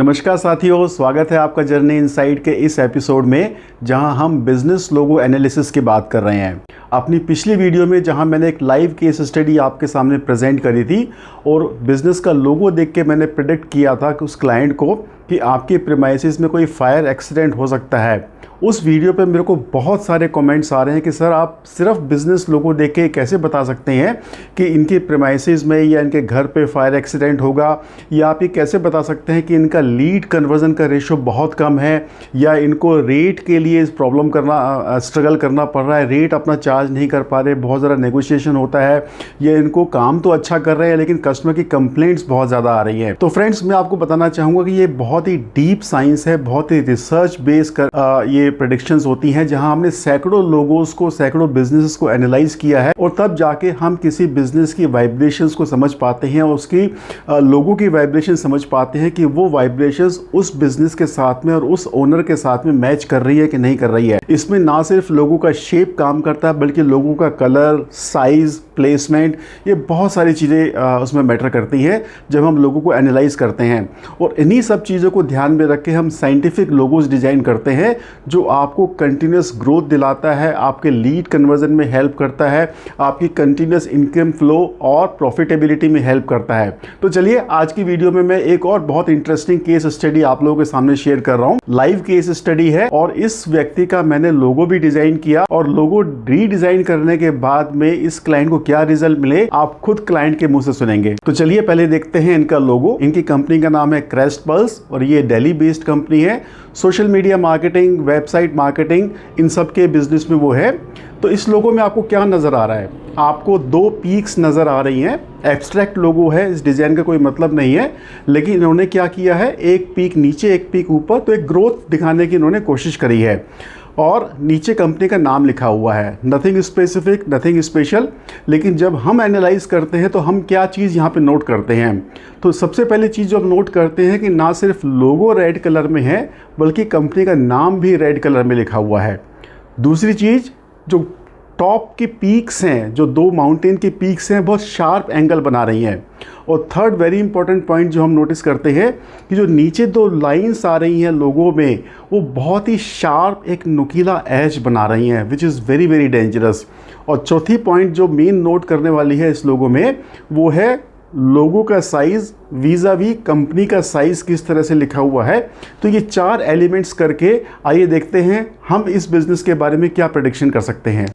नमस्कार साथियों, स्वागत है आपका जर्नी इनसाइट के इस एपिसोड में जहां हम बिजनेस लोगो एनालिसिस की बात कर रहे हैं। अपनी पिछली वीडियो में जहां मैंने एक लाइव केस स्टडी आपके सामने प्रेजेंट करी थी और बिजनेस का लोगो देख के मैंने प्रेडिक्ट किया था कि उस क्लाइंट को कि आपके प्रीमाइसेस में कोई फायर एक्सीडेंट हो सकता है। उस वीडियो पे मेरे को बहुत सारे कमेंट्स आ रहे हैं कि सर आप सिर्फ बिजनेस लोगो देख के कैसे बता सकते हैं कि इनके प्रीमाइसेस में या इनके घर पे फायर एक्सीडेंट होगा, या आप ये कैसे बता सकते हैं कि इनका लीड कन्वर्जन का रेशो बहुत कम है, या इनको रेट के लिए स्ट्रगल करना पड़ रहा है, रेट अपना चार्ज नहीं कर पा रहे, बहुत ज़्यादा नेगोशिएशन होता है, या इनको काम तो अच्छा कर रहे हैं लेकिन कस्टमर की कंप्लेंट्स बहुत ज़्यादा आ रही हैं। तो फ्रेंड्स, मैं आपको बताना चाहूँगा कि ये बहुत ही डीप साइंस है, बहुत ही रिसर्च बेस ये प्रेडिक्शंस होती हैं जहां हमने सैकड़ों लोगोस को, सैकड़ों बिजनेसेस को एनालाइज किया है और तब जाके हम किसी बिजनेस की वाइब्रेशंस को समझ पाते हैं और उसकी लोगों की वाइब्रेशन समझ पाते हैं कि वो वाइब्रेशंस उस बिजनेस के साथ में और उस ओनर के साथ में मैच कर रही है कि नहीं कर रही है। इसमें ना सिर्फ लोगों का शेप काम करता है बल्कि लोगों का कलर, साइज, प्लेसमेंट, ये बहुत सारी चीज़ें उसमें मैटर करती है जब हम लोगों को एनालाइज करते हैं। और इन्हीं सब चीज़ों को ध्यान में रख के हम साइंटिफिक लोगोस डिज़ाइन करते हैं जो आपको कंटिन्यूस ग्रोथ दिलाता है, आपके लीड कन्वर्जन में हेल्प करता है, आपकी कंटिन्यूस इनकम फ्लो और प्रॉफिटेबिलिटी में हेल्प करता है। तो चलिए, आज की वीडियो में मैं एक और बहुत इंटरेस्टिंग केस स्टडी आप लोगों के सामने शेयर कर रहा हूँ। लाइव केस स्टडी है और इस व्यक्ति का मैंने लोगो भी डिजाइन किया और लोगो रीडिजाइन करने के बाद में इस क्लाइंट को क्या रिजल्ट मिले आप खुद क्लाइंट के मुंह से सुनेंगे। तो चलिए पहले देखते हैं इनका लोगो। इनकी कंपनी का नाम है क्रेस्ट पल्स और ये दिल्ली बेस्ड कंपनी है। Social media marketing, website marketing, इन सब के बिजनेस में वो है। तो इस लोगो में आपको क्या नज़र आ रहा है? आपको दो पीक्स नज़र आ रही हैं। एब्स्ट्रैक्ट लोगो है, इस डिज़ाइन का कोई मतलब नहीं है, लेकिन इन्होंने क्या किया है, एक पीक नीचे एक पीक ऊपर, तो एक ग्रोथ दिखाने की इन्होंने कोशिश करी है। और नीचे कंपनी का नाम लिखा हुआ है, नथिंग स्पेसिफिक, नथिंग स्पेशल। लेकिन जब हम एनालाइज करते हैं तो हम क्या चीज़ यहाँ पे नोट करते हैं? तो सबसे पहली चीज़ जो हम नोट करते हैं कि ना सिर्फ लोगो रेड कलर में है बल्कि कंपनी का नाम भी रेड कलर में लिखा हुआ है। दूसरी चीज़, जो टॉप की पीक्स हैं, जो दो माउंटेन की पीक्स हैं, बहुत शार्प एंगल बना रही हैं। और थर्ड वेरी इंपॉर्टेंट पॉइंट जो हम नोटिस करते हैं कि जो नीचे दो लाइंस आ रही हैं लोगों में, वो बहुत ही शार्प एक नुकीला एज बना रही हैं, which is very very dangerous. और चौथी पॉइंट जो मेन नोट करने वाली है इस लोगो में, वो है लोगो का साइज़ वीज़ावी कंपनी का साइज़ किस तरह से लिखा हुआ है। तो ये चार एलिमेंट्स करके आइए देखते हैं हम इस बिज़नेस के बारे में क्या प्रेडिक्शन कर सकते हैं।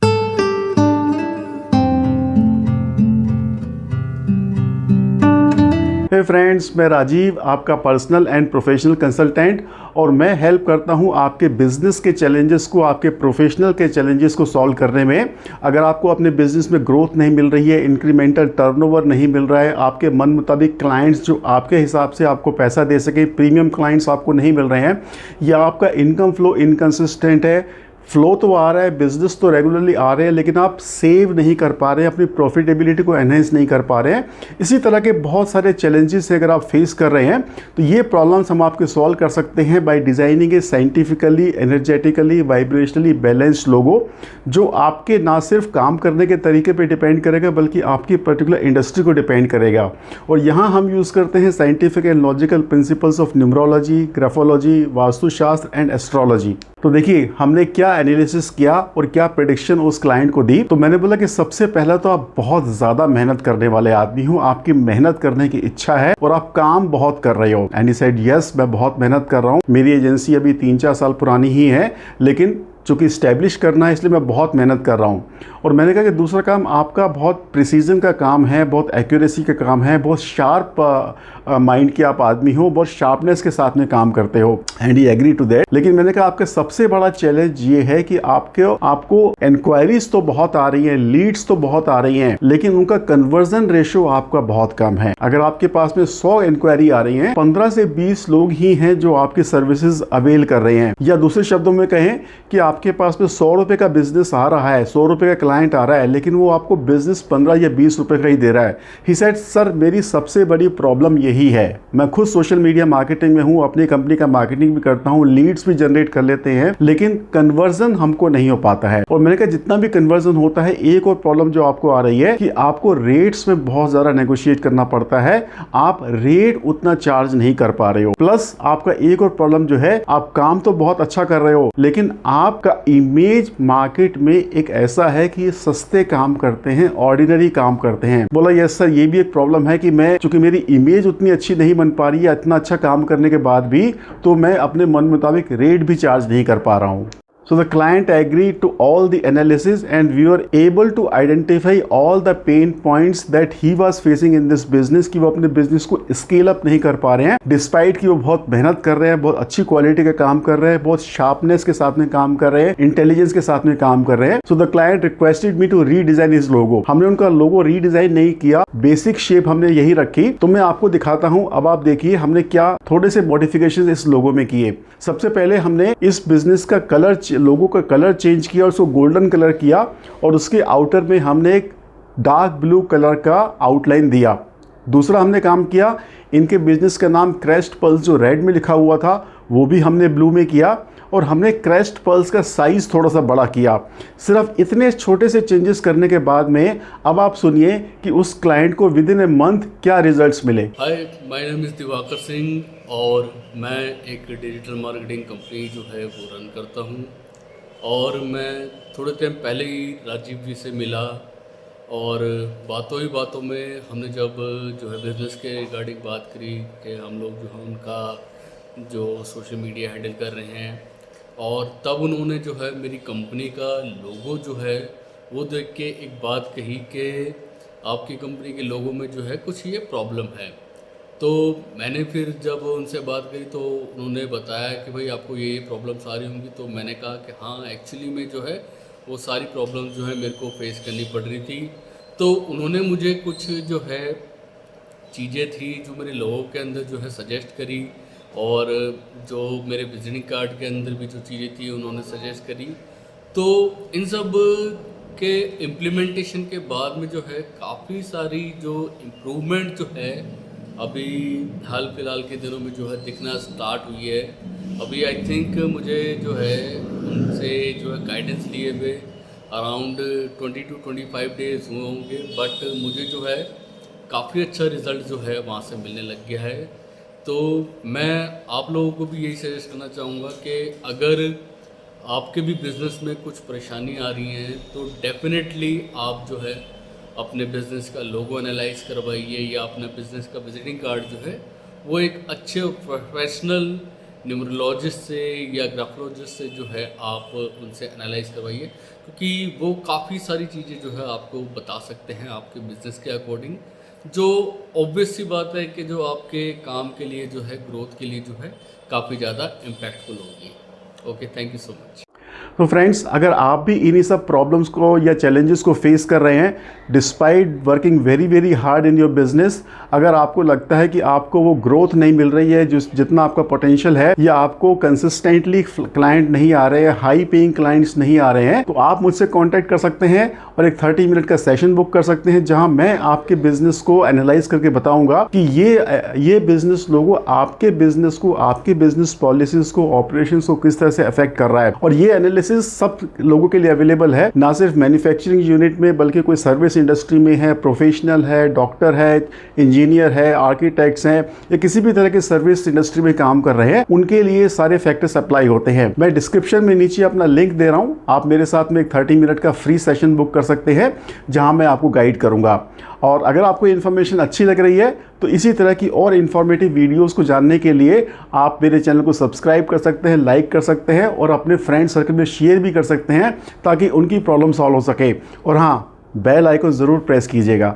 हे फ्रेंड्स, मैं राजीव, आपका पर्सनल एंड प्रोफेशनल कंसल्टेंट, और मैं हेल्प करता हूं आपके बिजनेस के चैलेंजेस को, आपके प्रोफेशनल के चैलेंजेस को सॉल्व करने में। अगर आपको अपने बिजनेस में ग्रोथ नहीं मिल रही है, इंक्रीमेंटल टर्नओवर नहीं मिल रहा है, आपके मन मुताबिक क्लाइंट्स जो आपके हिसाब से आपको पैसा दे सके, प्रीमियम क्लाइंट्स आपको नहीं मिल रहे हैं, या आपका इनकम फ्लो इनकंसिस्टेंट है, फ्लो तो आ रहा है, बिजनेस तो रेगुलरली आ रहे हैं, लेकिन आप सेव नहीं कर पा रहे हैं, अपनी प्रॉफिटेबिलिटी को एनहेंस नहीं कर पा रहे हैं, इसी तरह के बहुत सारे चैलेंजेस अगर आप फेस कर रहे हैं, तो ये प्रॉब्लम्स हम आपके सॉल्व कर सकते हैं बाय डिज़ाइनिंग ए साइंटिफिकली, एनर्जेटिकली, वाइब्रेशनली बैलेंस्ड लोगो, जो आपके ना सिर्फ काम करने के तरीके पर डिपेंड करेगा बल्कि आपकी पर्टिकुलर इंडस्ट्री को डिपेंड करेगा। और यहाँ हम यूज़ करते हैं scientific and logical principles of numerology, graphology, Vastushastra and astrology. तो देखिए, हमने क्या एनालिसिस किया और क्या प्रेडिक्शन उस क्लाइंट को दी। तो मैंने बोला कि सबसे पहला तो आप बहुत ज़्यादा मेहनत करने वाले आदमी हो, आपकी मेहनत करने की इच्छा है और आप काम बहुत कर रहे हो। एंड ही सेड यस, मैं बहुत मेहनत कर रहा हूँ, मेरी एजेंसी अभी 3-4 साल पुरानी ही है, लेकिन चूँकि इस्टेब्लिश करना है इसलिए मैं बहुत मेहनत कर रहा हूँ। और मैंने कहा कि दूसरा काम आपका बहुत प्रिसीजन का काम है, बहुत एक्यूरेसी का काम है, बहुत शार्प माइंड के आप आदमी हो, बहुत शार्पनेस के साथ में काम करते हो। And he agree to that. लेकिन मैंने कहा आपका सबसे बड़ा चैलेंज ये है कि आपको इंक्वायरीज तो बहुत आ रही हैं, लीड्स तो बहुत आ रही हैं, लेकिन उनका कन्वर्जन रेशो आपका बहुत कम है। अगर आपके पास में 100 इंक्वायरी आ रही हैं, 15 से 20 लोग ही हैं जो आपकी सर्विसेज अवेल कर रहे हैं। या दूसरे शब्दों में कहें कि आपके पास में 100 रुपए का बिजनेस आ रहा है, 100 रुपए का क्लाइंट आ रहा है, लेकिन वो आपको बिजनेस 15 या 20 रुपए का ही दे रहा है। ही सेड सर, मेरी सबसे बड़ी प्रॉब्लम यही यही है। मैं खुद सोशल मीडिया मार्केटिंग में हूँ, अपनी कंपनी का मार्केटिंग भी करता हूँ, लीड्स भी जनरेट कर लेते हैं, लेकिन कन्वर्जन हमको नहीं हो पाता है। और मैंने कहा जितना भी कन्वर्जन होता है, एक और प्रॉब्लम जो आपको आ रही है कि आपको रेट्स में बहुत ज़्यादा नेगोशिएट करना पड़ता है, आप रेट उतना चार्ज नहीं कर पा रहे हो। प्लस आपका एक और प्रॉब्लम जो है, आप काम तो बहुत अच्छा कर रहे हो, लेकिन आपका इमेज मार्केट में एक ऐसा है कि ये सस्ते काम करते हैं, ऑर्डिनरी काम करते हैं। बोला यस सर, ये भी एक प्रॉब्लम है कि मैं, चूंकि मेरी इमेज उतनी अच्छी नहीं बन पा रही है, इतना अच्छा काम करने के बाद भी, तो मैं अपने मन मुताबिक रेट भी चार्ज नहीं कर पा रहा हूँ। So the client agreed to all the analysis and we were able to identify all the pain points that he was facing in this business कि वो अपने बिजनेस को स्केल अप नहीं कर पा रहे हैं, डिस्पाइट कि वो बहुत मेहनत कर रहे हैं, बहुत अच्छी क्वालिटी का काम कर रहे हैं, बहुत शार्पनेस के साथ में काम कर रहे हैं, इंटेलिजेंस के साथ में काम कर रहे हैं। So the client requested me to redesign his logo। हमने उनका लोगो रीडिजाइन नहीं किया, बेसिक शेप हमने यही रखी। तो मैं आपको दिखाता हूँ, अब आप देखिए हमने क्या थोड़े से मॉडिफिकेशन इस लोगो में किए। सबसे पहले हमने इस बिजनेस का कलर, लोगो का कलर चेंज किया और उसको गोल्डन कलर किया, और उसके आउटर में हमने एक डार्क ब्लू कलर का आउटलाइन दिया। दूसरा हमने काम किया, इनके बिजनेस का नाम क्रेस्ट पल्स जो रेड में लिखा हुआ था वो भी हमने ब्लू में किया, और हमने क्रेस्ट पल्स का साइज थोड़ा सा बड़ा किया। सिर्फ इतने छोटे से चेंजेस करने के बाद में अब आप सुनिए कि उस क्लाइंट को विद इन ए मंथ क्या रिजल्ट्स मिले। Hi, my name is Divakar Singh और मैं एक डिजिटल मार्केटिंग कंपनी जो है वो रन करता हूँ। और मैं थोड़े टाइम पहले ही राजीव जी से मिला और बातों ही बातों में हमने जब जो है बिज़नेस के रिगार्डिंग बात करी कि हम लोग जो है उनका जो सोशल मीडिया हैंडल कर रहे हैं, और तब उन्होंने जो है मेरी कंपनी का लोगो जो है वो देख के एक बात कही कि आपकी कंपनी के लोगो में जो है कुछ ये प्रॉब्लम है। तो मैंने फिर जब उनसे बात करी तो उन्होंने बताया कि भाई आपको ये प्रॉब्लम्स आ रही होंगी। तो मैंने कहा कि हाँ, एक्चुअली में जो है वो सारी प्रॉब्लम्स जो है मेरे को फेस करनी पड़ रही थी। तो उन्होंने मुझे कुछ जो है चीज़ें थी जो मेरे लोगों के अंदर जो है सजेस्ट करी, और जो मेरे विजिटिंग कार्ड के अंदर भी जो चीज़ें थी उन्होंने सजेस्ट करी। तो इन सब के इम्प्लीमेंटेशन के बाद में जो है काफ़ी सारी जो इम्प्रूवमेंट जो है अभी हाल फिलहाल के दिनों में जो है दिखना स्टार्ट हुई है। अभी आई थिंक मुझे जो है उनसे जो है गाइडेंस लिए हुए अराउंड 20 to 25 डेज़ हुए होंगे, बट मुझे जो है काफ़ी अच्छा रिज़ल्ट जो है वहाँ से मिलने लग गया है। तो मैं आप लोगों को भी यही सजेस्ट करना चाहूँगा कि अगर आपके भी बिज़नेस में कुछ परेशानी आ रही है तो डेफिनेटली आप जो है अपने बिज़नेस का लोगो एनालाइज करवाइए, या अपने बिज़नेस का विजिटिंग कार्ड जो है वो एक अच्छे प्रोफेशनल न्यूमरोलॉजिस्ट से या ग्राफोलॉजिस्ट से जो है आप उनसे एनालाइज करवाइए, क्योंकि वो काफ़ी सारी चीज़ें जो है आपको बता सकते हैं आपके बिज़नेस के अकॉर्डिंग, जो ऑब्वियस सी बात है कि जो आपके काम के लिए जो है ग्रोथ के लिए जो है काफ़ी ज़्यादा इम्पैक्टफुल होगी। Okay, thank you so much. तो फ्रेंड्स, अगर आप भी इन्हीं सब प्रॉब्लम्स को या चैलेंजेस को फेस कर रहे हैं despite working very very hard in your business, अगर आपको लगता है कि आपको वो ग्रोथ नहीं मिल रही है जितना आपका पोटेंशियल है, या आपको कंसिस्टेंटली क्लाइंट नहीं आ रहे हैं, हाई पेइंग क्लाइंट्स नहीं आ रहे हैं, तो आप मुझसे कांटेक्ट कर सकते हैं और एक 30 मिनट का सेशन बुक कर सकते हैं, जहां मैं आपके बिजनेस को एनालाइज करके बताऊंगा कि ये बिजनेस लोगो आपके बिजनेस को, आपके बिजनेस पॉलिसीज को, ऑपरेशंस को किस तरह से अफेक्ट कर रहा है। और ये एनालिसिस सब लोगों के लिए अवेलेबल है, ना सिर्फ मैन्युफैक्चरिंग यूनिट में बल्कि कोई सर्विस इंडस्ट्री में है, प्रोफेशनल है, डॉक्टर है, इंजीनियर है, आर्किटेक्ट्स हैं, या किसी भी तरह के सर्विस इंडस्ट्री में काम कर रहे हैं, उनके लिए सारे फैक्टर्स अप्लाई होते हैं। मैं डिस्क्रिप्शन में नीचे अपना लिंक दे रहा हूं, आप मेरे साथ में एक 30 मिनट का फ्री सेशन बुक कर सकते हैं जहां मैं आपको गाइड करूंगा। और अगर आपको इन्फॉर्मेशन अच्छी लग रही है तो इसी तरह की और इन्फॉर्मेटिव वीडियोस को जानने के लिए आप मेरे चैनल को सब्सक्राइब कर सकते हैं, लाइक कर सकते हैं और अपने फ्रेंड सर्कल में शेयर भी कर सकते हैं ताकि उनकी प्रॉब्लम सॉल्व हो सके। और हाँ, बेल आइकन ज़रूर प्रेस कीजिएगा।